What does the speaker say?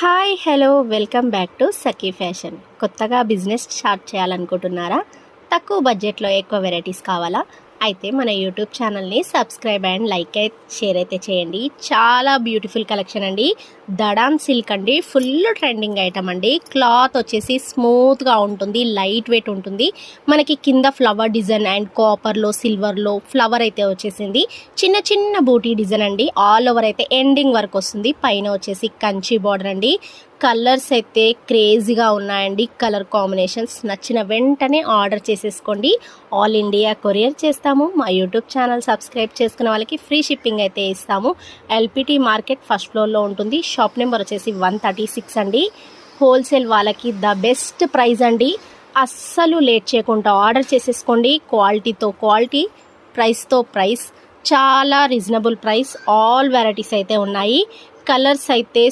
Hi hello welcome back to Sakhi fashion. కొత్తగా business start చేయాలనుకుంటున్నారా? తక్కువ బడ్జెట్లో ఎక్కువ వెరైటీస్ కావాలా? అయితే మన యూట్యూబ్ ఛానల్ని సబ్స్క్రైబ్ అండ్ లైక్ షేర్ అయితే చేయండి. చాలా బ్యూటిఫుల్ కలెక్షన్ అండి. దడాన్ సిల్క్ అండి, ఫుల్ ట్రెండింగ్ ఐటమ్ అండి. క్లాత్ వచ్చేసి స్మూత్గా ఉంటుంది, లైట్ వెయిట్ ఉంటుంది. మనకి కింద ఫ్లవర్ డిజైన్ అండ్ కాపర్లో సిల్వర్లో ఫ్లవర్ అయితే వచ్చేసింది. చిన్న చిన్న బూటీ డిజైన్ అండి. ఆల్ ఓవర్ అయితే ఎండింగ్ వరకు వస్తుంది. పైన వచ్చేసి కంచి బార్డర్ అండి. కలర్స్ అయితే క్రేజీగా ఉన్నాయండి. కలర్ కాంబినేషన్స్ నచ్చిన వెంటనే ఆర్డర్ చేసేసుకోండి. ఆల్ ఇండియా కొరియర్ చేస్తాము. మా యూట్యూబ్ ఛానల్ సబ్స్క్రైబ్ చేసుకున్న వాళ్ళకి ఫ్రీ షిప్పింగ్ అయితే ఇస్తాము. ఎల్పిటి మార్కెట్ ఫస్ట్ ఫ్లోర్లో ఉంటుంది. షాప్ నెంబర్ వచ్చేసి 136 అండి. హోల్సేల్ వాళ్ళకి ద బెస్ట్ ప్రైస్ అండి. అస్సలు లేట్ చేయకుండా ఆర్డర్ చేసేసుకోండి. క్వాలిటీతో క్వాలిటీ, ప్రైస్తో ప్రైస్, చాలా రీజనబుల్ ప్రైస్. ఆల్ వెరైటీస్ అయితే ఉన్నాయి. కలర్స్ అయితే